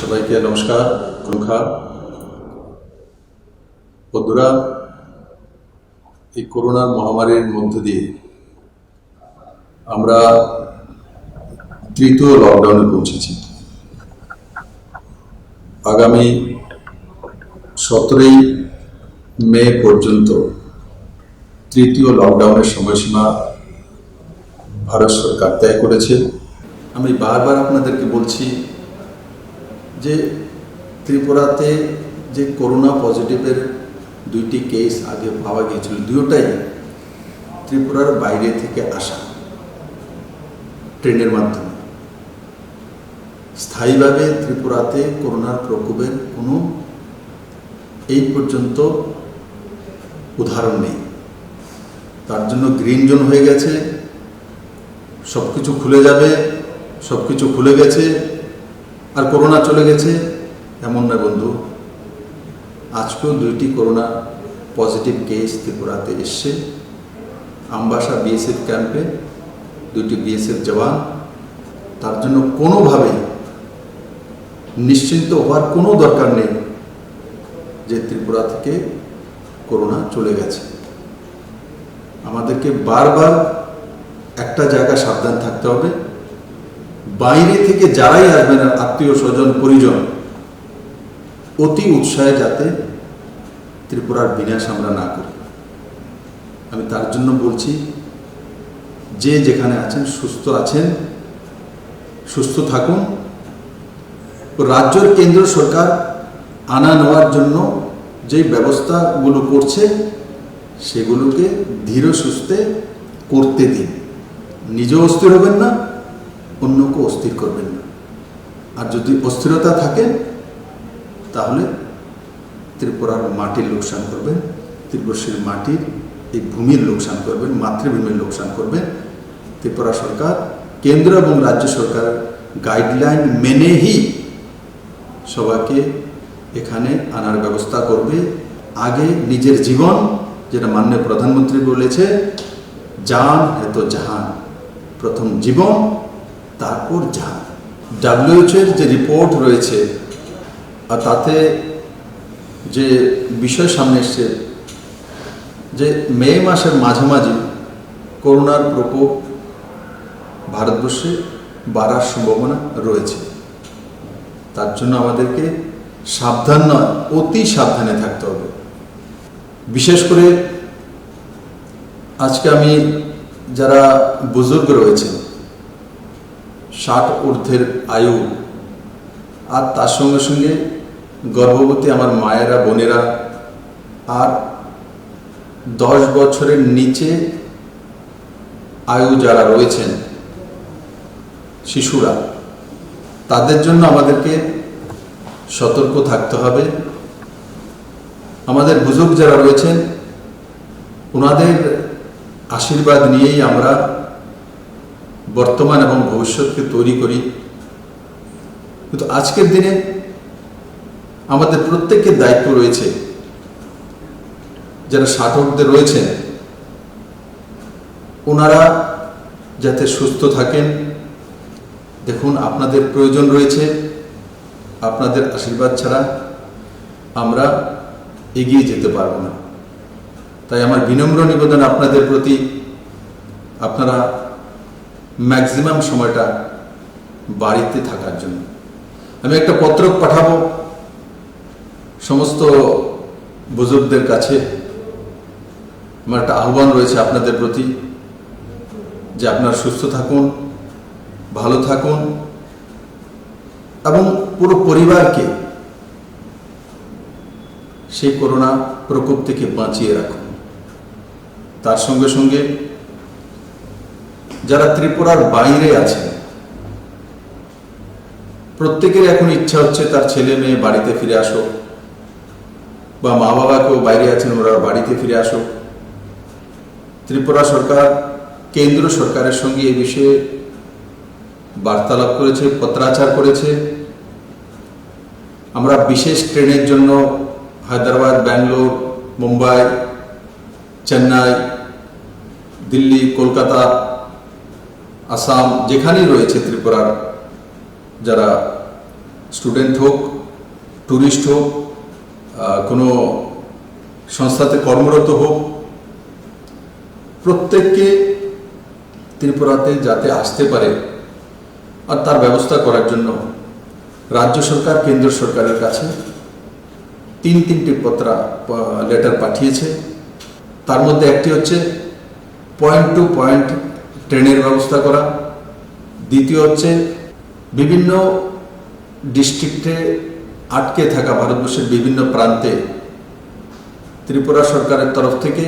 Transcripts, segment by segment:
সবাইকে নমস্কার। খুনখা বন্ধুরা, এই করোনার মহামারীর মধ্য দিয়ে আমরা তৃতীয় লকডাউনে পৌঁছেছি। আগামী 17ই মে পর্যন্ত তৃতীয় লকডাউনের সময়সীমা ভারত সরকার তয় করেছে। আমি বারবার আপনাদেরকে বলছি যে ত্রিপুরাতে যে করোনা পজিটিভের 2টি কেস আগে পাওয়া গিয়েছিল, দুটোটাই ত্রিপুরার বাইরে থেকে আসা ট্রেনের মাধ্যমে। স্থায়ীভাবে ত্রিপুরাতে করোনার প্রকোপের কোনো এই পর্যন্ত উদাহরণ নেই। তার জন্য গ্রিন জোন হয়ে গেছে, সব কিছু খুলে যাবে, সব কিছু খুলে গেছে আর করোনা চলে গেছে, এমন নয় বন্ধু। আজকেও 2টি করোনা পজিটিভ কেস ত্রিপুরাতে এসছে। আমবাসা বিএসএফ ক্যাম্পে 2টি বিএসএফ জওয়ান। তার জন্য কোনোভাবেই নিশ্চিন্ত হওয়ার কোনো দরকার নেই যে ত্রিপুরা থেকে করোনা চলে গেছে। আমাদেরকে বারবার একটা জায়গায় সাবধান থাকতে হবে, বাইরে থেকে যারাই আসবেন আত্মীয় স্বজন পরিজন, অতি উৎসাহে যাতে ত্রিপুরার বিনাশ আমরা না করি। আমি তার জন্য বলছি, যে যেখানে আছেন সুস্থ থাকুন। রাজ্যের কেন্দ্র সরকার আনা নেওয়ার জন্য যে ব্যবস্থাগুলো করছে সেগুলোকে ধীর সুস্থে করতে দিন। নিজেও অস্থির হবেন না, অন্যকে অস্থির করবেন না। আর যদি অস্থিরতা থাকে তাহলে ত্রিপুরার মাটির লোকসান করবেন, ত্রিপুরার মাটির এই ভূমির লোকসান করবেন, মাতৃভূমির লোকসান করবেন। ত্রিপুরা সরকার কেন্দ্র এবং রাজ্য সরকারের গাইডলাইন মেনেই সবাইকে এখানে আনার ব্যবস্থা করবে। আগে নিজের জীবন, যেটা মাননীয় প্রধানমন্ত্রী বলেছে, জান হে তো জাহান, প্রথম জীবন তারপর জাহান। WHO এর যে রিপোর্ট রয়েছে আর তাতে যে বিষয় সামনে এসছে যে মে মাসের মাঝামাঝি করোনার প্রকোপ ভারতবর্ষে বাড়ার সম্ভাবনা রয়েছে। তার জন্য আমাদেরকে সাবধান নয়, অতি সাবধানে থাকতে হবে। বিশেষ করে আজকে আমি যারা বুজুর্গ রয়েছেন, 60 ঊর্ধ্বের আয়ু, আর তার সঙ্গে সঙ্গে গর্ভবতী আমার মায়েরা, বোনেরা, আর 10 বছরের নিচে আয়ু যারা রয়েছেন, শিশুরা, তাদের জন্য আমাদেরকে সতর্ক থাকতে হবে। আমাদের বুজুর্গ যারা রয়েছেন ওনাদের আশীর্বাদ নিয়েই আমরা বর্তমান এবং ভবিষ্যৎকে তৈরি করি। কিন্তু আজকের দিনে আমাদের প্রত্যেকের দায়িত্ব রয়েছে, যারা 60 ঊর্ধ্বে রয়েছেন ওনারা যাতে সুস্থ থাকেন। দেখুন, আপনাদের প্রয়োজন রয়েছে, আপনাদের আশীর্বাদ ছাড়া আমরা এগিয়ে যেতে পারব না। তাই আমার বিনম্র নিবেদন আপনাদের প্রতি, আপনারা ম্যাক্সিমাম সময়টা বাড়িতে থাকার জন্য। আমি একটা পত্র পাঠাবো সমস্ত বুজুর্গদের কাছে। আমার একটা আহ্বান রয়েছে আপনাদের প্রতি যে আপনারা সুস্থ থাকুন, ভালো থাকুন এবং পুরো পরিবারকে সেই করোনা প্রকোপ থেকে বাঁচিয়ে রাখুন। তার সঙ্গে সঙ্গে যারা ত্রিপুরার বাইরে আছেন, প্রত্যেকের এখন ইচ্ছা হচ্ছে তার ছেলে মেয়ে বাড়িতে ফিরে আসুক, বা মা বাবাকেও বাইরে আছেন ওরা বাড়িতে ফিরে আসুক। ত্রিপুরা সরকার কেন্দ্র সরকারের সঙ্গে এই বিষয়ে বার্তালাপ করেছে, পত্রাচার করেছে। আমরা বিশেষ ট্রেনের জন্য হায়দ্রাবাদ, ব্যাঙ্গালোর, মুম্বাই, চেন্নাই, দিল্লি, কলকাতা, আসাম, যেখানেই রয়েছে ত্রিপুরার যারা স্টুডেন্ট হোক, ট্যুরিস্ট হোক, কোনো সংস্থাতে কর্মরত হোক, প্রত্যেককে ত্রিপুরাতে যাতে আসতে পারে আর তার ব্যবস্থা করার জন্য রাজ্য সরকার কেন্দ্র সরকারের কাছে তিনটি লেটার পাঠিয়েছে। তার মধ্যে একটি হচ্ছে পয়েন্ট টু পয়েন্ট ট্রেনের ব্যবস্থা করা, দ্বিতীয় হচ্ছে বিভিন্ন ডিস্ট্রিক্টে আটকে থাকা ভারতবর্ষের বিভিন্ন প্রান্তে ত্রিপুরা সরকারের তরফ থেকে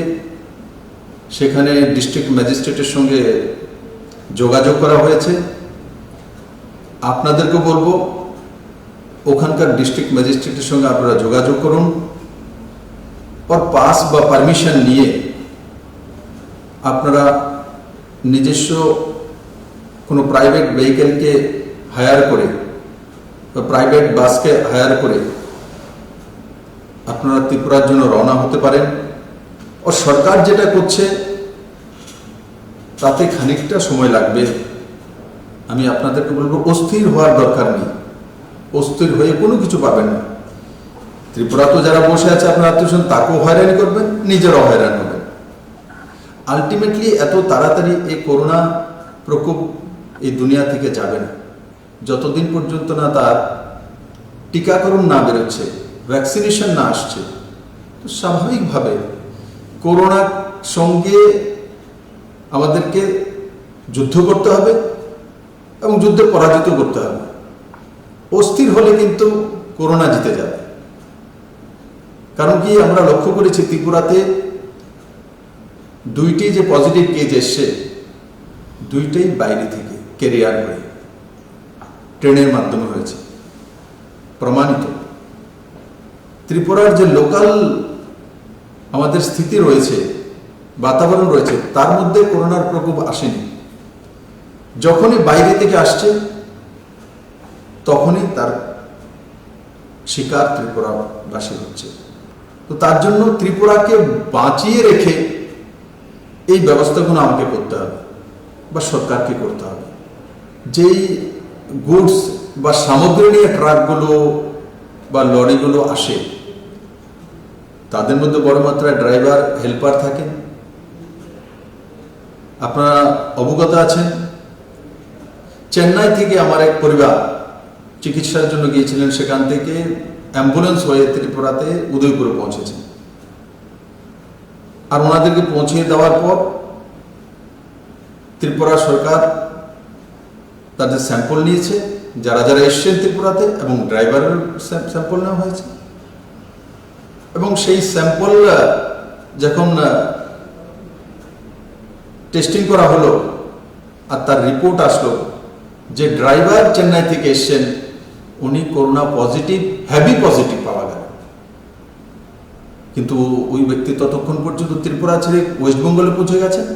সেখানে ডিস্ট্রিক্ট ম্যাজিস্ট্রেটের সঙ্গে যোগাযোগ করা হয়েছে। আপনাদেরকে বলবো ওখানকার ডিস্ট্রিক্ট ম্যাজিস্ট্রেটের সঙ্গে আপনারা যোগাযোগ করুন, और পাস বা পারমিশন নিয়ে আপনারা নিজস্ব কোনো প্রাইভেট ভেহিকেলকে হায়ার করে বা প্রাইভেট বাসকে হায়ার করে আপনারা ত্রিপুরার জন্য রওনা হতে পারেন। ও সরকার যেটা করছে তাতে খানিকটা সময় লাগবে। আমি আপনাদেরকে বলবো অস্থির হওয়ার দরকার নেই, অস্থির হয়ে কোনো কিছু পাবেন না। ত্রিপুরা তো যারা বসে আছে আপনার আত্মীয় তাকেও হয়রানি করবেন, নিজেরাও হয়রান হবেন। আলটিমেটলি এত তাড়াতাড়ি এই করোনা প্রকোপ এই দুনিয়া থেকে যাবে না যতদিন পর্যন্ত না তার টিকাকরণ না বেরোচ্ছে, ভ্যাকসিনেশন না আসছে। তো স্বাভাবিকভাবে করোনার সঙ্গে আমাদেরকে যুদ্ধ করতে হবে এবং যুদ্ধে পরাজিত করতে হবে। অস্থির হলে কিন্তু করোনা জিতে যাবে। কারণ কি আমরা লক্ষ্য করেছি ত্রিপুরাতে দুইটি যে পজিটিভ কেস এসছে দুইটাই বাইরে থেকে ক্যারিয়ার হয়ে ট্রেনের মাধ্যমে হয়েছে, প্রমাণিত। ত্রিপুরার যে লোকাল আমাদের স্থিতি রয়েছে, বাতাবরণ রয়েছে, তার মধ্যে করোনার প্রকোপ আসেনি। যখনই বাইরে থেকে আসছে তখনই তার শিকার ত্রিপুরাবাসী হচ্ছে। তো তার জন্য ত্রিপুরাকে বাঁচিয়ে রেখে এই ব্যবস্থাগুলো আমাকে করতে হবে বা সরকারকে করতে হবে। যেই গুডস বা সামগ্রী নিয়ে ট্রাকগুলো বা লরিগুলো আসে তাদের মধ্যে বড় মাত্রায় ড্রাইভার, হেল্পার থাকেন। আপনারা অবগত আছেন, চেন্নাই থেকে আমার এক পরিবার চিকিৎসার জন্য গিয়েছিলেন, সেখান থেকে অ্যাম্বুলেন্স হয়ে ত্রিপুরাতে উদয়পুরে পৌঁছেছেন। আর ওনাদেরকে পৌঁছে দেওয়ার পর ত্রিপুরা সরকার তাদের স্যাম্পল নিয়েছে, যারা যারা এসছেন ত্রিপুরাতে, এবং ড্রাইভারের স্যাম্পল নেওয়া হয়েছে। এবং সেই স্যাম্পল যখন টেস্টিং করা হলো আর তার রিপোর্ট আসলো যে ড্রাইভার চেন্নাই থেকে এসছেন, উনি করোনা পজিটিভ, হেভি পজিটিভ পাওয়া গেল। কিন্তু ওই ব্যক্তি ততক্ষণ পর্যন্ত ত্রিপুরা ছেড়ে ওয়েস্টবেঙ্গলে পৌঁছে গেছেন।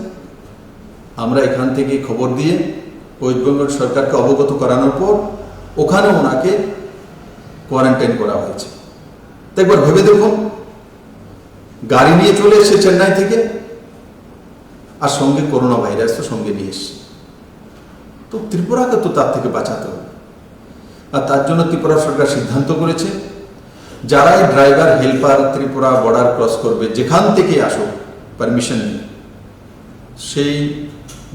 আমরা এখান থেকে খবর দিয়ে ওয়েস্টবেঙ্গল সরকারকে অবগত করানোর পর ওখানে ওনাকে কোয়ারেন্টাইন করা হয়েছে। তো একবার ভেবে দেখুন, গাড়ি নিয়ে চলে এসছে চেন্নাই থেকে, আর সঙ্গে করোনা ভাইরাস তো সঙ্গে নিয়ে এসছে। তো ত্রিপুরাকে তো তার থেকে বাঁচাতে হবে। আর তার জন্য ত্রিপুরা সরকার সিদ্ধান্ত করেছে যারাই driver, helper Tripura border cross করবে, যেখান থেকে আসুক পারমিশন নিয়ে, সেই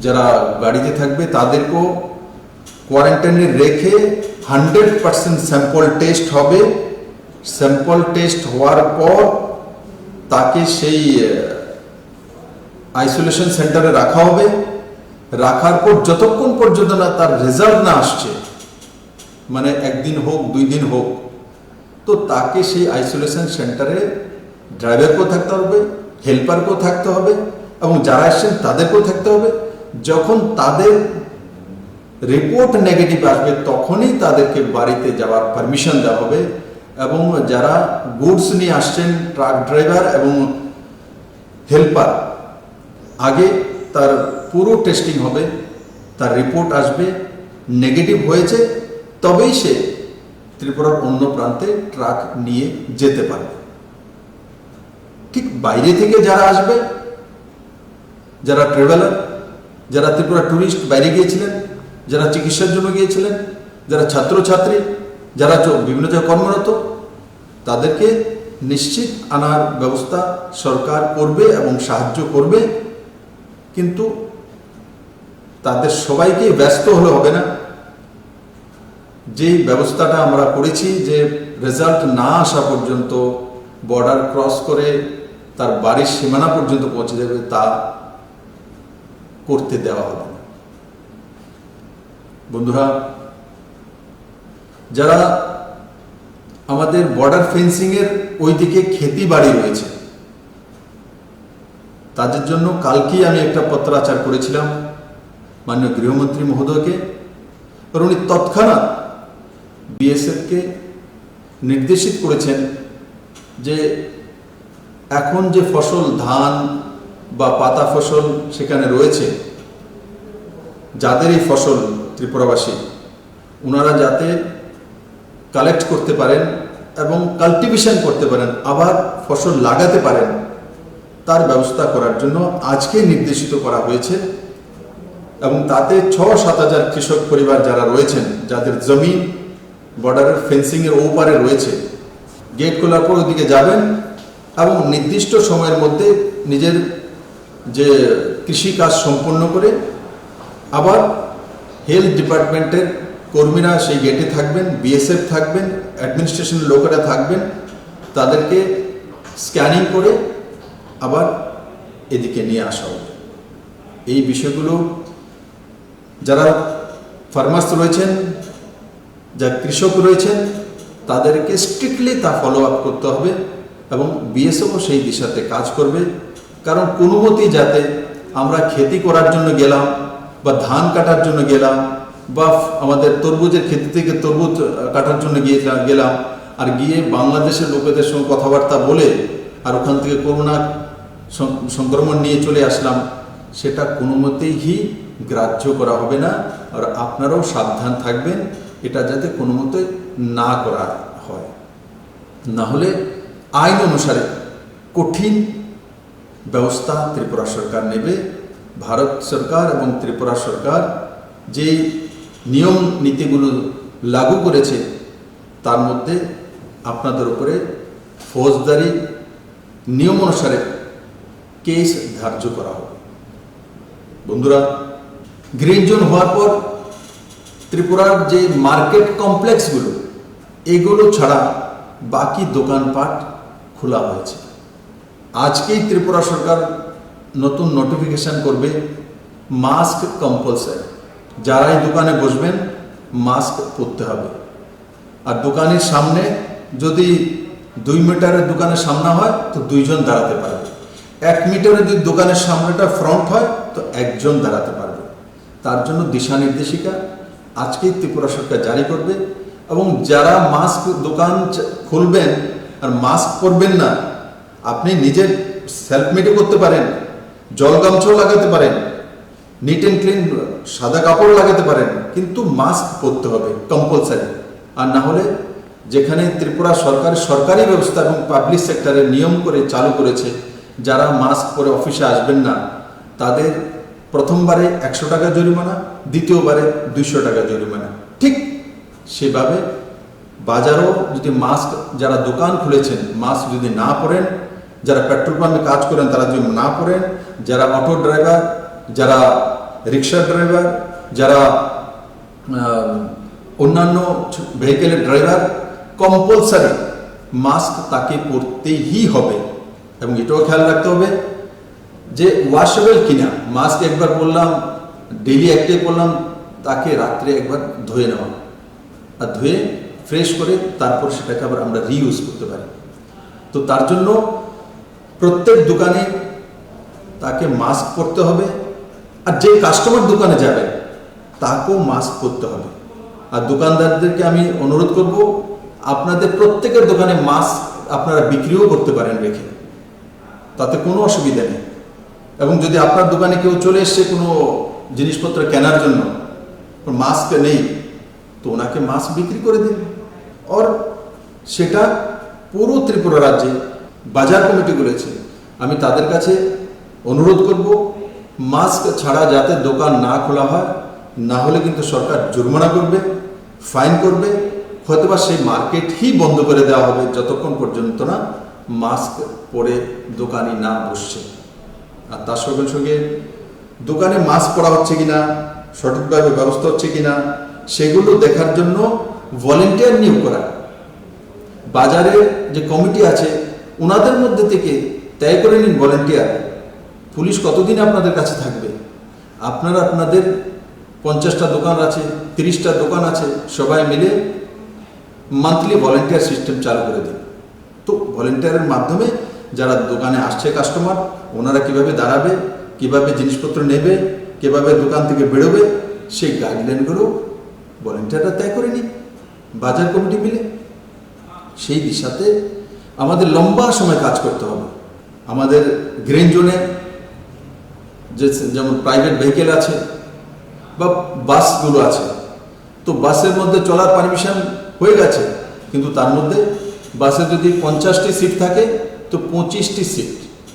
যারা গাড়িতে থাকবে তাদেরকেও কোয়ারেন্টাইনে রেখে 100% স্যাম্পল টেস্ট হবে। স্যাম্পল টেস্ট হওয়ার পর তাকে সেই আইসোলেশন সেন্টারে রাখা হবে। রাখার পর যতক্ষণ পর্যন্ত না তার রেজাল্ট না আসছে, মানে একদিন হোক, 2 দিন হোক, তো তাকে সেই আইসোলেশন সেন্টারে ড্রাইভারকেও থাকতে হবে, হেল্পারকেও থাকতে হবে, এবং যারা আসছেন তাদেরকেও থাকতে হবে। যখন তাদের রিপোর্ট নেগেটিভ আসবে তখনই তাদেরকে বাড়িতে যাওয়ার পারমিশন দেওয়া হবে। এবং যারা গুডস নিয়ে আসছেন, ট্রাক ড্রাইভার এবং হেল্পার, আগে তার পুরো টেস্টিং হবে, তার রিপোর্ট আসবে, নেগেটিভ হয়েছে তবেই সে ত্রিপুরার অন্য প্রান্তে ট্রাক নিয়ে যেতে পারবে। ঠিক বাইরে থেকে যারা আসবে, যারা ট্রাভেলার, যারা ত্রিপুরা ট্যুরিস্ট বাইরে গিয়েছিলেন, যারা চিকিৎসার জন্য গিয়েছিলেন, যারা ছাত্রছাত্রী, যারা বিভিন্ন জায়গায় কর্মরত, তাদেরকে নিশ্চিত আনার ব্যবস্থা সরকার করবে এবং সাহায্য করবে। কিন্তু তাদের সবাইকে ব্যস্ত হলে হবে না। যেই ব্যবস্থাটা আমরা করেছি যে রেজাল্ট না আসা পর্যন্ত বর্ডার ক্রস করে তার বাড়ির সীমানা পর্যন্ত পৌঁছে যাবে, তা করতে দেওয়া হবে না। বন্ধুরা, যারা আমাদের বর্ডার ফেন্সিং এর ওইদিকে খেতি বাড়ি রয়েছে, তাদের জন্য কালকেই আমি একটা পত্রাচার করেছিলাম মাননীয় গৃহমন্ত্রী মহোদয়কে। উনি তৎক্ষণাৎ বিএসএফকে নির্দেশিত করেছেন যে এখন যে ফসল, ধান বা পাতা ফসল সেখানে রয়েছে, যাদের এই ফসল ত্রিপুরাবাসী, ওনারা যাতে কালেক্ট করতে পারেন এবং কাল্টিভেশন করতে পারেন, আবার ফসল লাগাতে পারেন, তার ব্যবস্থা করার জন্য আজকে নির্দেশিত করা হয়েছে। এবং তাতে ৬-৭ হাজার কৃষক পরিবার যারা রয়েছেন, যাদের জমি বর্ডারের ফেন্সিংয়ের ওপারে রয়েছে, গেট খোলার পর ওইদিকে যাবেন এবং নির্দিষ্ট সময়ের মধ্যে নিজের যে কৃষি কাজ সম্পন্ন করে আবার হেলথ ডিপার্টমেন্টের কর্মীরা সেই গেটে থাকবেন, বিএসএফ থাকবেন, অ্যাডমিনিস্ট্রেশনের লোকেরা থাকবেন, তাদেরকে স্ক্যানিং করে আবার এদিকে নিয়ে আসা হবে। এই বিষয়গুলো যারা ফার্মার্স রয়েছেন, যারা কৃষক রয়েছেন, তাদেরকে স্ট্রিক্টলি তা ফলো আপ করতে হবে এবং বিএসএফও সেই দিশাতে কাজ করবে। কারণ কোনো মতেই যাতে আমরা খেতি করার জন্য গেলাম বা ধান কাটার জন্য গেলাম বা আমাদের তরমুজের ক্ষেত্র থেকে তরমুজ কাটার জন্য গেলাম আর গিয়ে বাংলাদেশের লোকেদের সঙ্গে কথাবার্তা বলে আর ওখান থেকে করোনা সংক্রমণ নিয়ে চলে আসলাম, সেটা কোনো মতেই গ্রাহ্য করা হবে না। আর আপনারাও সাবধান থাকবেন, এটা যাতে কোনো মতে না করা হয়, না হলে আইন অনুসারে কঠিন ব্যবস্থা ত্রিপুরা সরকার নেবে। ভারত সরকার এবং ত্রিপুরা সরকার যেই নিয়ম নীতিগুলো লাগু করেছে, তার মধ্যে আপনাদের উপরে ফৌজদারি নিয়ম অনুসারে কেস ধার্য করা হবে। বন্ধুরা, গ্রিন জোন হওয়ার পর ত্রিপুরার যে মার্কেট কমপ্লেক্সগুলো, এগুলো ছাড়া বাকি দোকানপাট খোলা হয়েছে। আজকেই ত্রিপুরা সরকার নতুন নোটিফিকেশন করবে মাস্ক কম্পালসারি। যারাই দোকানে বসবেন মাস্ক পরতে হবে। আর দোকানের সামনে যদি 2 মিটারের দোকানের সামনে হয় তো 2 জন দাঁড়াতে পারবে। 1 মিটারের যদি দোকানের সামনেটা ফ্রন্ট হয় তো 1 জন দাঁড়াতে পারবে। তার জন্য দিশা নির্দেশিকা আজকেই ত্রিপুরা সরকার জারি করবে। এবং যারা মাস্ক দোকান খুলবেন আর মাস্ক পরবেন না, আপনি নিজের সেলফ মেডও করতে পারেন, জল গামছাও লাগাতে পারেন, নিট অ্যান্ড ক্লিন সাদা কাপড় লাগাতে পারেন, কিন্তু মাস্ক পরতে হবে কম্পালসারি। আর না হলে যেখানে ত্রিপুরা সরকারি ব্যবস্থা এবং পাবলিক সেক্টরের নিয়ম করে চালু করেছে, যারা মাস্ক পরে অফিসে আসবেন না তাদের প্রথমবারে 100 টাকা জরিমানা, দ্বিতীয়বারে 200 টাকা জরিমানা। ঠিক সেভাবে বাজারও যদি মাস্ক, যারা দোকান খুলেছেন মাস্ক যদি না পরেন, যারা পেট্রোল পাম্পে কাজ করেন তারা যদি না পরেন, যারা অটো ড্রাইভার, যারা রিক্সা ড্রাইভার, যারা অন্যান্য ভেহিকেলের ড্রাইভার, কম্পালসারি মাস্ক তাকে পরতেই হবে। এবং এটাও খেয়াল রাখতে হবে যে ওয়াশেবল কিনা। মাস্ক একবার পরলাম, ডেইলি একটাই পরলাম, তাকে রাত্রে একবার ধুয়ে নেওয়া, আর ধুয়ে ফ্রেশ করে তারপর সেটাকে আবার আমরা রিইউজ করতে পারি। তো তার জন্য প্রত্যেক দোকানে তাকে মাস্ক পরতে হবে। আর যে কাস্টমার দোকানে যাবে তাকেও মাস্ক পরতে হবে। আর দোকানদারদেরকে আমি অনুরোধ করব, আপনাদের প্রত্যেকের দোকানে মাস্ক আপনারা বিক্রিও করতে পারেন রেখে, তাতে কোনো অসুবিধা নেই। এবং যদি আপনার দোকানে কেউ চলে এসছে কোনো জিনিসপত্র কেনার জন্য, মাস্ক নেই, তো ওনাকে মাস্ক বিক্রি করে দিন। আর সেটা পুরো ত্রিপুরা রাজ্যে বাজার কমিটিগুলো আছে, আমি তাদের কাছে অনুরোধ করব মাস্ক ছাড়া যাতে দোকান না খোলা হয়, না হলে কিন্তু সরকার জরিমানা করবে, ফাইন করবে, হয়তোবা সেই মার্কেটই বন্ধ করে দেওয়া হবে যতক্ষণ পর্যন্ত না মাস্ক পরে দোকানি না বসছে। আর তার সঙ্গে সঙ্গে দোকানে মাস্ক পরা হচ্ছে কিনা, সঠিকভাবে ব্যবস্থা হচ্ছে কিনা, সেগুলো দেখার জন্য ভলেন্টিয়ার নিয়োগ করা। বাজারে যে কমিটি আছে ওনাদের মধ্যে থেকে তয় করে নিন ভলেন্টিয়ার। পুলিশ কতদিন আপনাদের কাছে থাকবে? আপনারা আপনাদের 50টা দোকান আছে, 30টা দোকান আছে, সবাই মিলে মান্থলি ভলেন্টিয়ার সিস্টেম চালু করে দিন। তো ভলেন্টিয়ারের মাধ্যমে যারা দোকানে আসছে কাস্টমার, ওনারা কিভাবে দাঁড়াবে, কিভাবে জিনিসপত্র নেবে, কিভাবে দোকান থেকে বেরোবে, সেই গাইডলাইনগুলো ভলেন্টিয়াররা তয় করে নিন বাজার কমিটি মিলে। সেই দিশাতে আমাদের লম্বা সময় কাজ করতে হবে। আমাদের গ্রিন জোনে যেমন প্রাইভেট ভেহিকেল আছে বা বাসগুলো আছে, তো বাসের মধ্যে চলার পারমিশন হয়ে গেছে, কিন্তু তার মধ্যে বাসে যদি 50টি সিট থাকে তো 25টি সিট,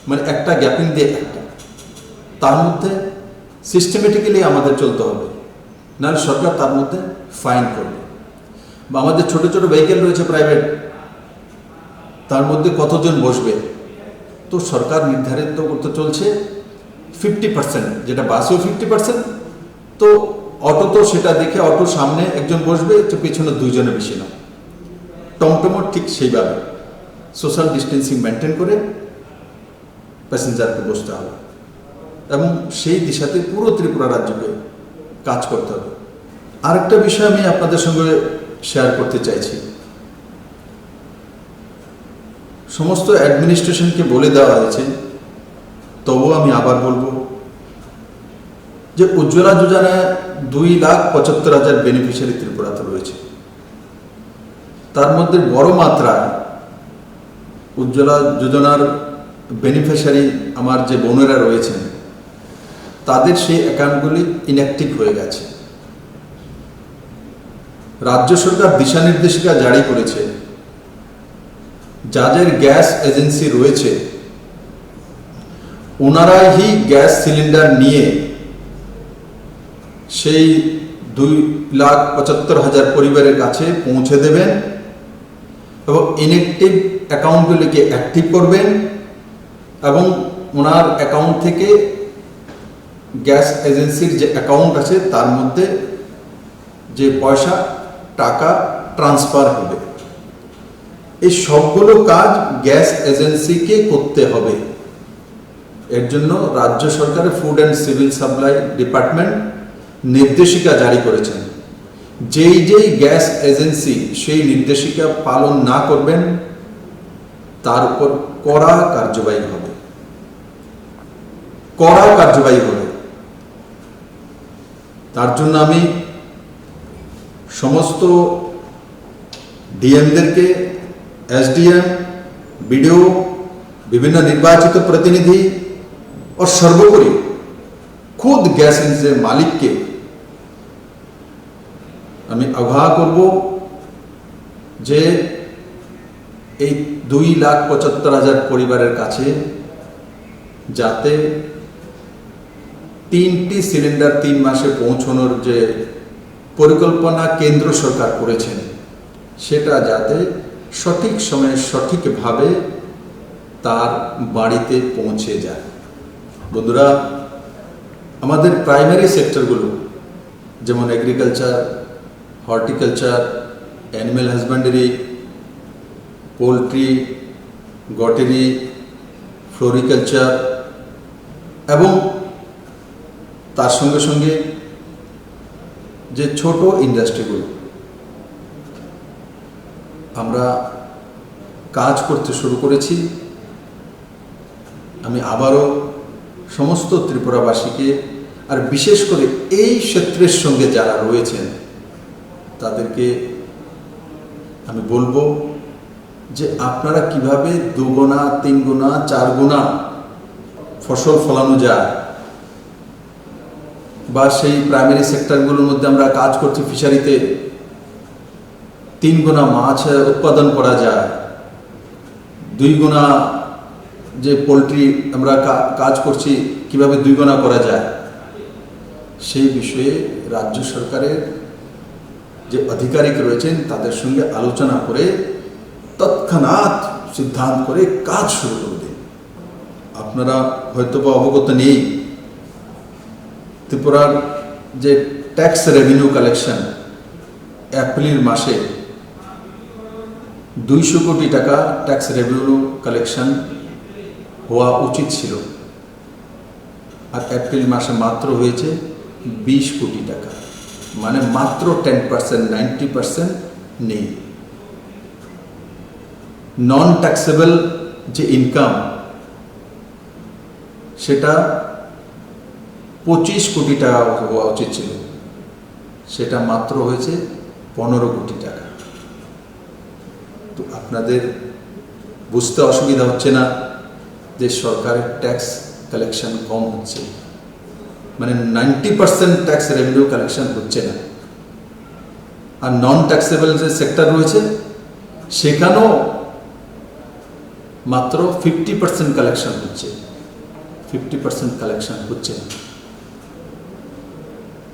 মানে একটা গ্যাপিং দিয়ে একটা, তার মধ্যে সিস্টেমেটিক্যালি আমাদের চলতে হবে, নাহলে সরকার তার মধ্যে ফাইন করবে। বা আমাদের ছোট ছোট ভেহিকেল রয়েছে প্রাইভেট, তার মধ্যে কতজন বসবে, তো সরকার নির্ধারিত করতে চলছে 50%, যেটা বাসেও 50%, তো অটো তো সেটা দেখে অটোর সামনে একজন বসবে, তো পেছনে 2 জনের বেশি না। টমটমও ঠিক সেইভাবে সোশ্যাল ডিস্টেন্সিং মেনটেন করে প্যাসেঞ্জারকে বসতে হবে, এবং সেই দিশাতে পুরো ত্রিপুরা রাজ্যকে কাজ করতে হবে। আরেকটা বিষয় আমি আপনাদের সঙ্গে শেয়ার করতে চাইছি। সমস্ত অ্যাডমিনিস্ট্রেশনকে বলে দেওয়া হয়েছে, তবুও আমি আবার বলবো যে উজ্জ্বলা যোজনায় 2,75,000 বেনিফিশিয়ারি ত্রিপুরাতে রয়েছে। তার মধ্যে বড় মাত্রায় উজ্জ্বলা যোজনার বেনিফিশিয়ারি আমার যে বোনেরা রয়েছেন, তাদের সেই অ্যাকাউন্টগুলি ইনঅ্যাক্টিভ হয়ে গেছে। রাজ্য সরকার দিশা নির্দেশিকা জারি করেছে, যাদের গ্যাস এজেন্সি রয়েছে ওনারাই গ্যাস সিলিন্ডার নিয়ে সেই 2,75,000 পরিবারের কাছে পৌঁছে দেবেন এবং ইনঅ্যাক্টিভ অ্যাকাউন্টগুলিকে অ্যাক্টিভ করবেন, এবং ওনার অ্যাকাউন্ট থেকে গ্যাস এজেন্সির যে অ্যাকাউন্ট আছে তার মধ্যে যে পয়সা টাকা ট্রান্সফার হবে। এই সবগুলো কাজ গ্যাস এজেন্সিকে করতে হবে। এর জন্য রাজ্য সরকারের food and civil supply department নির্দেশিকা জারি করেছেন। যেই গ্যাস এজেন্সি সেই নির্দেশিকা পালন না করবেন তার উপর কড়া কার্যবাহী হবে, কড়া কার্যবাহী হবে। তার জন্য আমি সমস্ত ডিএমদেরকে, এসডিএম, বিডিও, বিভিন্ন নির্বাচিত প্রতিনিধি ও সর্বোপরি খুদ গ্যাস এজেন্সির মালিককে আমি আহ্বান করব যে এই 2,75,000 পরিবারের কাছে যাতে 3টি সিলিন্ডার 3 মাসে পৌঁছানোর যে পরিকল্পনা কেন্দ্র সরকার করেছেন, সেটা যাতে সঠিক সময়ে সঠিকভাবে তার বাড়িতে পৌঁছে যায়। বন্ধুরা, আমাদের প্রাইমারি সেক্টরগুলো যেমন agriculture, horticulture, animal husbandry, poultry, গটেরি, ফ্লোরিকালচার এবং তার সঙ্গে সঙ্গে যে ছোট ইন্ডাস্ট্রিগুলো আমরা কাজ করতে শুরু করেছি। আমি আবারও সমস্ত ত্রিপুরাবাসীকে, আর বিশেষ করে এই ক্ষেত্রের সঙ্গে যারা রয়েছেন তাদেরকে আমি বলবো যে আপনারা কিভাবে 2 গুণা, 3 গুণা, 4 গুণা ফসল ফলানো যায়, বা সেই প্রাইমারি সেক্টরগুলোর মধ্যে আমরা কাজ করছি ফিশারিতে 3 গুণা মাছ উৎপাদন করা যায়, 2 গুণা যে পোলট্রি আমরা কাজ করছি কিভাবে 2 গুণা করা যায়, সেই বিষয়ে রাজ্য সরকারের যে আধিকারিক রয়েছেন তাদের সঙ্গে আলোচনা করে তৎক্ষণাৎ সিদ্ধান্ত করে কাজ শুরু করে দিন। আপনারা হয়তো বা অবগত নেই, ত্রিপুরার যে ট্যাক্স রেভিনিউ কালেকশন এপ্রিল মাসে 200 কোটি টাকা ট্যাক্স রেভিনিউ কালেকশন হওয়া উচিত ছিল, আর এপ্রিল মাসে মাত্র হয়েছে 20 কোটি টাকা, মানে মাত্র 10%, 90% নেই। নন ট্যাক্সেবল যে ইনকাম সেটা 25 কোটি টাকা হওয়া উচিত ছিল, সেটা মাত্র হয়েছে 15 কোটি টাকা। তো আপনাদের বুঝতে অসুবিধা হচ্ছে না যে সরকারের ট্যাক্স কালেকশন কম হচ্ছে, মানে 90% ট্যাক্স রেভিনিউ কালেকশন হচ্ছে না। আর নন ট্যাক্সেবল যে সেক্টর রয়েছে সেখানেও মাত্র 50% কালেকশন হচ্ছে, 50% কালেকশন হচ্ছে না।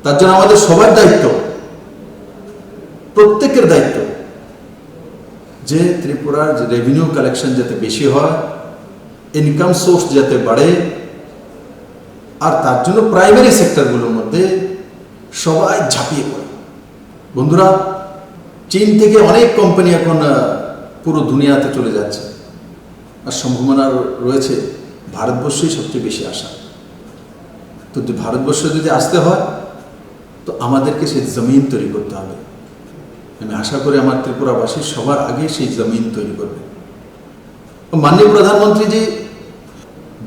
তার জন্য আমাদের সবার দায়িত্ব, প্রত্যেকের দায়িত্ব যে ত্রিপুরার যে রেভিনিউ কালেকশন যাতে বেশি হয়, ইনকাম সোর্স যাতে বাড়ে, আর তার জন্য প্রাইমারি সেক্টরগুলোর মধ্যে সবাই ঝাঁপিয়ে পড়ে। বন্ধুরা, চীন থেকে অনেক কোম্পানি এখন পুরো দুনিয়াতে চলে যাচ্ছে, আর সম্ভাবনা রয়েছে ভারতবর্ষই সবচেয়ে বেশি আসা। তো ভারতবর্ষে যদি আসতে হয় তো আমাদেরকে সেই জমিন তৈরি করতে হবে। আমি আশা করি আমার ত্রিপুরাবাসী সবার আগে সেই জমিন তৈরি করবে। মাননীয় প্রধানমন্ত্রীজি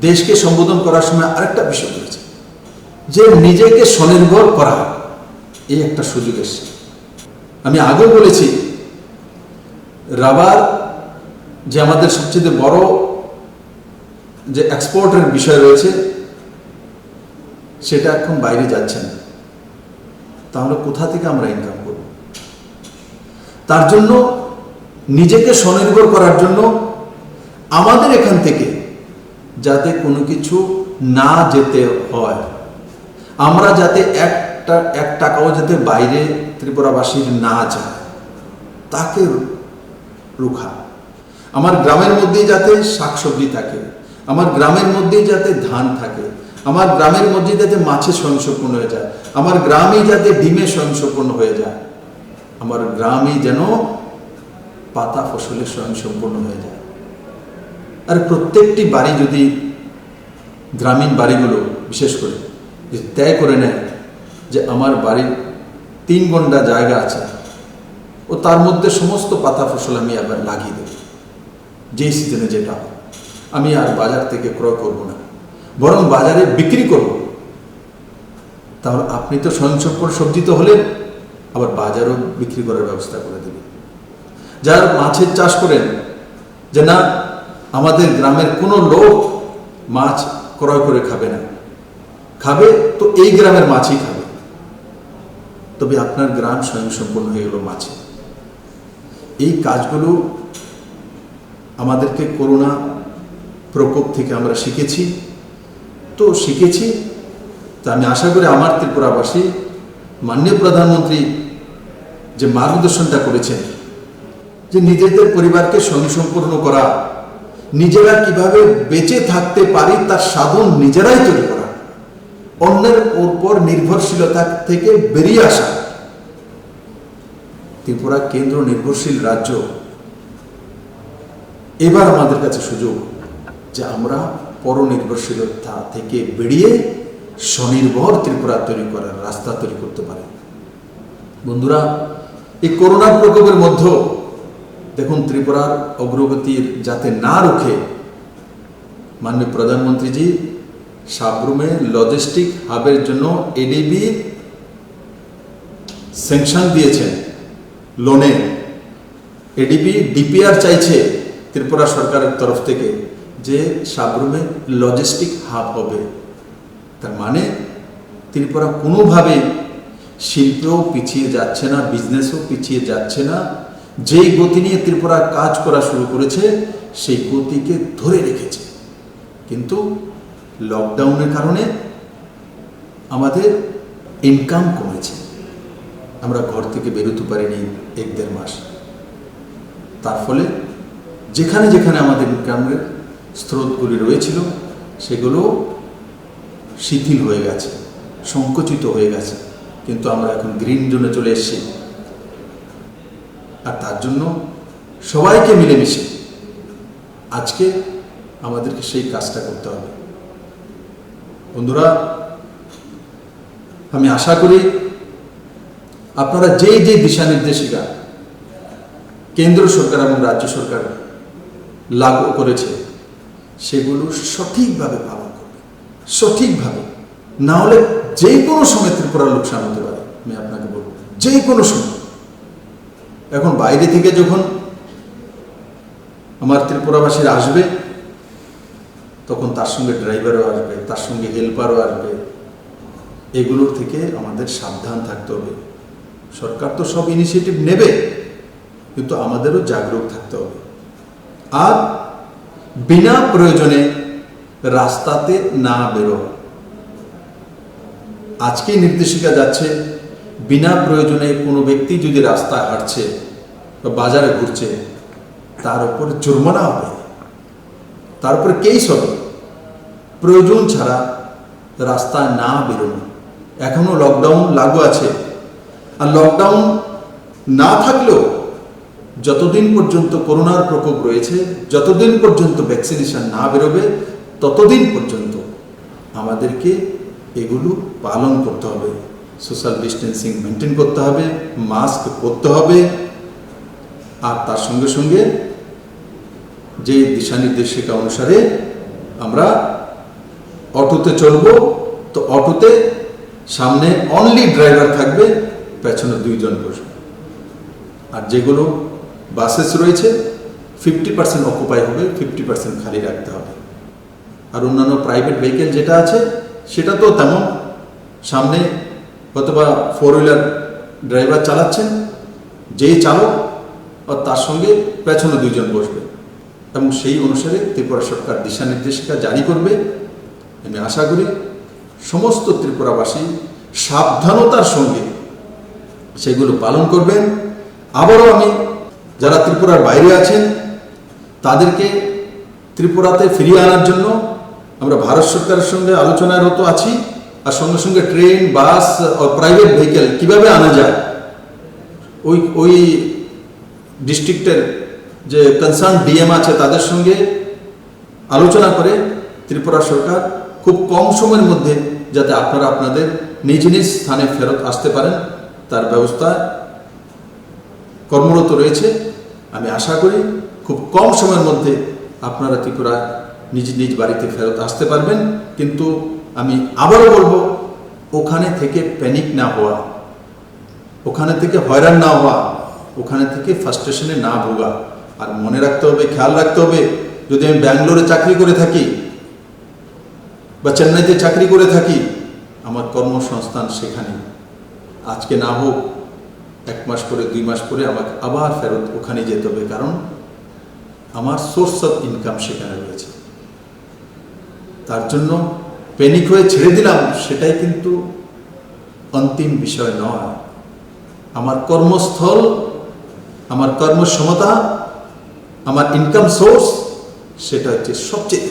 দেশকে সম্বোধন করার সময় আরেকটা বিষয় বলেছে যে নিজেকে স্বনির্ভর করা, এই একটা সুযোগ এসছে। আমি আগেও বলেছি, রাবার যে আমাদের সবচেয়ে বড় যে এক্সপোর্টের বিষয় রয়েছে সেটা এখন বাইরে যাচ্ছে না। তাহলে কোথা থেকে আমরা ইনকাম করব? তার জন্য নিজেকে স্বনির্ভর করার জন্য আমাদের এখান থেকে যাতে কোনো কিছু না যেতে হয়, আমরা যাতে এক টাকাও যাতে বাইরে ত্রিপুরাবাসীর না যায়, তাকে রুখা। আমার গ্রামের মধ্যেই যাতে শাকসবজি থাকে, আমার গ্রামের মধ্যেই যাতে ধান থাকে, আমার গ্রামের মধ্যে যাতে মাছে স্বয়ংসম্পূর্ণ হয়ে যায়, আমার গ্রামে যাতে ডিমে স্বয়ংসম্পূর্ণ হয়ে যায়, আমার গ্রামে যেন পাতা ফসলে স্বয়ংসম্পূর্ণ হয়ে যায়। আর প্রত্যেকটি বাড়ি যদি গ্রামীণ বাড়িগুলো বিশেষ করে যে তয় করে নেয় যে আমার বাড়ির 3 গন্ডা জায়গা আছে ও তার মধ্যে সমস্ত পাতা ফসল আমি আবার লাগিয়ে দেব, যেই সিজনে যেটা হয়, আমি আর বাজার থেকে ক্রয় করব না, বরং বাজারে বিক্রি করব। তাহলে আপনি তো স্বয়ংসম্পূর্ণ সবজি তো হলেন, আবার বাজারও বিক্রি করার ব্যবস্থা করে দেবেন। যারা মাছের চাষ করেন যে না আমাদের গ্রামের কোনো লোক মাছ ক্রয় করে খাবে না, খাবে তো এই গ্রামের মাছই খাবে, তবে আপনার গ্রাম স্বয়ংসম্পূর্ণ হয়ে গেল মাছে। এই কাজগুলো আমাদেরকে করোনা প্রকোপ থেকে আমরা শিখেছি। তো আমি আশা করি আমার ত্রিপুরাবাসী মাননীয় প্রধানমন্ত্রী যে মার্গদর্শনটা করেছেন যে নিজেদের পরিবারকে স্বয়ংসম্পূর্ণ করা, নিজেরা কিভাবে বেঁচে থাকতে পারি তার সাধন নিজেরাই তৈরি করা, অন্যের উপর নির্ভরশীলতা থেকে বেরিয়ে আসা। ত্রিপুরা কেন্দ্র নির্ভরশীল রাজ্য, এবার আমাদের কাছে সুযোগ যে আমরা পরনির্ভরশীলতা থেকে বেরিয়ে স্বনির্ভর ত্রিপুরা তৈরি করার রাস্তা তৈরি করতে পারি। বন্ধুরা, এই করোনা প্রকোপের মধ্যেও দেখুন ত্রিপুরার অগ্রগতির যাতে না রুখে মাননীয় প্রধানমন্ত্রীজি সাবরুমে লজিস্টিক হাবের জন্য এডিবি স্যাংশন দিয়েছেন লোনে। এডিবি ডিপিআর চাইছে ত্রিপুরা সরকারের তরফ থেকে যে সাবরুমে লজিস্টিক হাব হবে। তার মানে ত্রিপুরা কোনোভাবেই শিল্পেও পিছিয়ে যাচ্ছে না, বিজনেসও পিছিয়ে যাচ্ছে না। যেই গতি নিয়ে ত্রিপুরা কাজ করা শুরু করেছে সেই গতিকে ধরে রেখেছে। কিন্তু লকডাউনের কারণে আমাদের ইনকাম কমেছে, আমরা ঘর থেকে বেরোতে পারিনি 1-1.5 মাস। তার ফলে যেখানে যেখানে আমাদের ইনকামের স্রোতগুলি রয়েছিল সেগুলো শিথিল হয়ে গেছে, সংকুচিত হয়ে গেছে, কিন্তু আমরা এখন গ্রিন জোনে চলে এসেছি। আর তার জন্য সবাইকে মিলেমিশে আজকে আমাদেরকে সেই কাজটা করতে হবে। বন্ধুরা, আমি আশা করি আপনারা যে যে দিশা নির্দেশিকা কেন্দ্র সরকার এবং রাজ্য সরকার লাগু করেছে সেগুলো সঠিকভাবে পালন করবে, সঠিকভাবে। না হলে যে কোনো সময় ত্রিপুরার লোকসান হতে পারে। আমি আপনাকে বলবো, যে কোনো সময়। এখন বাইরে থেকে যখন আমার ত্রিপুরাবাসীরা আসবে তখন তার সঙ্গে ড্রাইভারও আসবে, তার সঙ্গে হেল্পারও আসবে। এগুলোর থেকে আমাদের সাবধান থাকতে হবে। সরকার তো সব ইনিশিয়েটিভ নেবে, কিন্তু আমাদেরও জাগরুক থাকতে হবে। আর বিনা প্রয়োজনে রাস্তাতে না বেরো। আজকে নির্দেশিকা যাচ্ছে, বিনা প্রয়োজনে কোনো ব্যক্তি যদি রাস্তায় হাঁটছে বা বাজারে ঘুরছে তার উপর জরিমানা হবে, তার উপরে কেস হবে। প্রয়োজন ছাড়া রাস্তায় না বেরোনো। এখনো লকডাউন লাগু আছে, আর লকডাউন না থাকলেও যতদিন পর্যন্ত করোনার প্রকোপ রয়েছে, যতদিন পর্যন্ত ভ্যাকসিনেশন না বেরোবে ততদিন পর্যন্ত আমাদেরকে এগুলো পালন করতে হবে। সোশ্যাল ডিস্টেন্সিং মেনটেন করতে হবে, মাস্ক পরতে হবে। আর তার সঙ্গে সঙ্গে যে দিশা নির্দেশিকা অনুসারে আমরা অটোতে চলবো, তো অটোতে সামনে অনলি ড্রাইভার থাকবে, পেছনে 2 জন বসবে। আর যেগুলো বাসেস রয়েছে 50% অকুপাই হবে, 50% খালি রাখতে হবে। আর অন্যান্য প্রাইভেট ভেহিকেল যেটা আছে সেটা তো তেমন, সামনে অথবা 4 হুইলার ড্রাইভার চালাচ্ছেন, যেই চালক আর তার সঙ্গে পেছনে 2 জন বসবে, এবং সেই অনুসারে ত্রিপুরা সরকার দিশা নির্দেশিকা জারি করবে। আমি আশা করি সমস্ত ত্রিপুরাবাসী সাবধানতার সঙ্গে সেগুলো পালন করবেন। আবারও আমি যারা ত্রিপুরার বাইরে আছেন তাদেরকে ত্রিপুরাতে ফিরিয়ে আনার জন্য আমরা ভারত সরকারের সঙ্গে আলোচনারত আছি। আর সঙ্গে সঙ্গে ট্রেন, বাস ও প্রাইভেট ভেহিকেল কিভাবে আনা যায়, ওই ডিস্ট্রিক্টের যে কনসার্ন ডিএম আছে তাদের সঙ্গে আলোচনা করে ত্রিপুরা সরকার খুব কম সময়ের মধ্যে যাতে আপনারা আপনাদের নিজ নিজ স্থানে ফেরত আসতে পারেন তার ব্যবস্থা কর্মরত রয়েছে। আমি আশা করি খুব কম সময়ের মধ্যে আপনারা ত্রিপুরা নিজ নিজ বাড়িতে ফেরত আসতে পারবেন। কিন্তু আমি আবারও বলবো, ওখানে থেকে প্যানিক না হওয়া, ওখানে থেকে হয়রান না হওয়া, ওখানে থেকে ফ্রাস্ট্রেশনে না ভোগা। আর মনে রাখতে হবে, খেয়াল রাখতে হবে, যদি আমি ব্যাঙ্গালোরে চাকরি করে থাকি বা চেন্নাইতে চাকরি করে থাকি, আমার কর্মসংস্থান সেখানে। আজকে না হোক 1 মাস পরে, 2 মাস পরে আমাকে আবার ফেরত ওখানে যেতে হবে, কারণ আমার সোর্স অফ ইনকাম সেখানে রয়েছে। তার জন্য প্যানিক হয়ে ছেড়ে দিলাম সেটাই কিন্তু অন্তিম বিষয় নয়। আমার কর্মস্থল, আমার কর্মক্ষমতা, আমার ইনকাম সোর্স, সেটা হচ্ছে সবচেয়ে।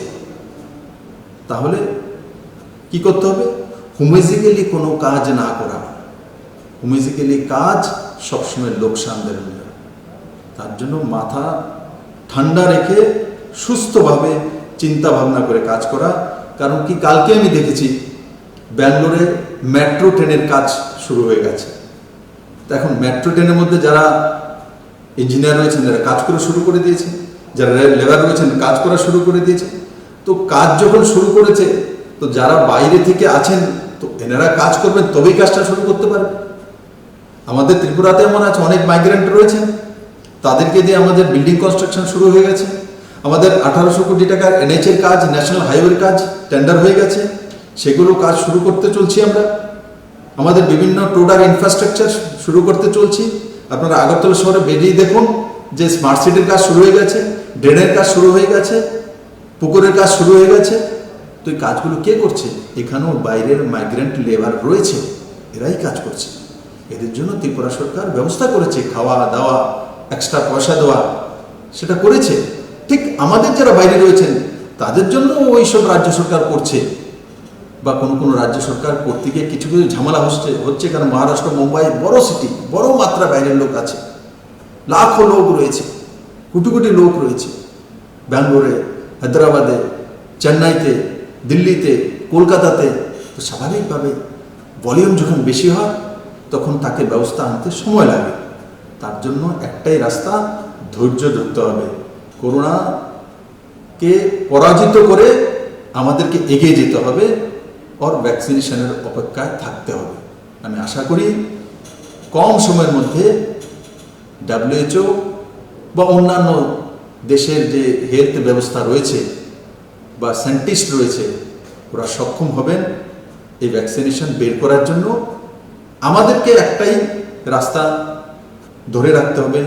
তাহলে কি করতে হবে? হুমেজিক্যালি কোনো কাজ না করা। হুমেজিক্যালি কাজ সবসময় লোকসান দেবে। তার জন্য মাথা ঠান্ডা রেখে সুস্থভাবে চিন্তা ভাবনা করে কাজ করা। কারণ কি, কালকে আমি দেখেছি ব্যাঙ্গালোরে মেট্রো ট্রেনের কাজ শুরু হয়ে গেছে। তো এখন মেট্রো ট্রেনের মধ্যে যারা ইঞ্জিনিয়ার রয়েছেন যারা কাজ করা শুরু করে দিয়েছে, যারা লেবার রয়েছেন কাজ করা শুরু করে দিয়েছে। তো কাজ যখন শুরু করেছে, তো যারা বাইরে থেকে আছেন তো এনারা কাজ করবেন, তবেই কাজটা শুরু করতে পারবে। আমাদের ত্রিপুরাতে এমন আছে, অনেক মাইগ্রেন্ট রয়েছেন, তাদেরকে দিয়ে আমাদের বিল্ডিং কনস্ট্রাকশন শুরু হয়ে গেছে। আমাদের 1800 কোটি টাকার NH এর কাজ, ন্যাশনাল হাইওয়ের কাজ টেন্ডার হয়ে গেছে, সেগুলো কাজ শুরু করতে চলছি আমরা। আমাদের বিভিন্ন টোটাল ইনফ্রাস্ট্রাকচার শুরু করতে চলছি। আপনারা আগরতলা শহরে বেরিয়ে দেখুন যে স্মার্ট সিটির কাজ শুরু হয়ে গেছে, ড্রেনের কাজ শুরু হয়ে গেছে, পুকুরের কাজ শুরু হয়ে গেছে। তো এই কাজগুলো কে করছে? এখানেও বাইরের মাইগ্রেন্ট লেবার রয়েছে, এরাই কাজ করছে। এদের জন্য ত্রিপুরা সরকার ব্যবস্থা করেছে, খাওয়া দাওয়া, এক্সট্রা পয়সা দেওয়া, সেটা করেছে। ঠিক আমাদের যারা বাইরে রয়েছেন তাদের জন্য ওইসব রাজ্য সরকার করছে, বা কোনো রাজ্য সরকার করতে গিয়ে কিছু কিছু ঝামেলা হচ্ছে কারণ মহারাষ্ট্র, মুম্বাই বড় সিটি, বড় মাত্রা বাইরের লোক আছে, লাখো লোক রয়েছে, কোটি কোটি লোক রয়েছে ব্যাঙ্গালোরে, হায়দ্রাবাদে, চেন্নাইতে, দিল্লিতে, কলকাতাতে। তো স্বাভাবিকভাবে ভলিউম যখন বেশি হয় তখন তাকে ব্যবস্থা আনতে সময় লাগে। তার জন্য একটাই রাস্তা, ধৈর্য ধরতে হবে। করোনাকে পরাজিত করে আমাদেরকে এগিয়ে যেতে হবে, আর ভ্যাকসিনেশনের অপেক্ষায় থাকতে হবে। আমি আশা করি কম সময়ের মধ্যে WHO বা অন্যান্য দেশের যে হেলথ ব্যবস্থা রয়েছে বা সায়েন্টিস্ট রয়েছে, ওরা সক্ষম হবেন এই ভ্যাকসিনেশন বের করার জন্য। আমাদেরকে একটাই রাস্তা ধরে রাখতে হবে,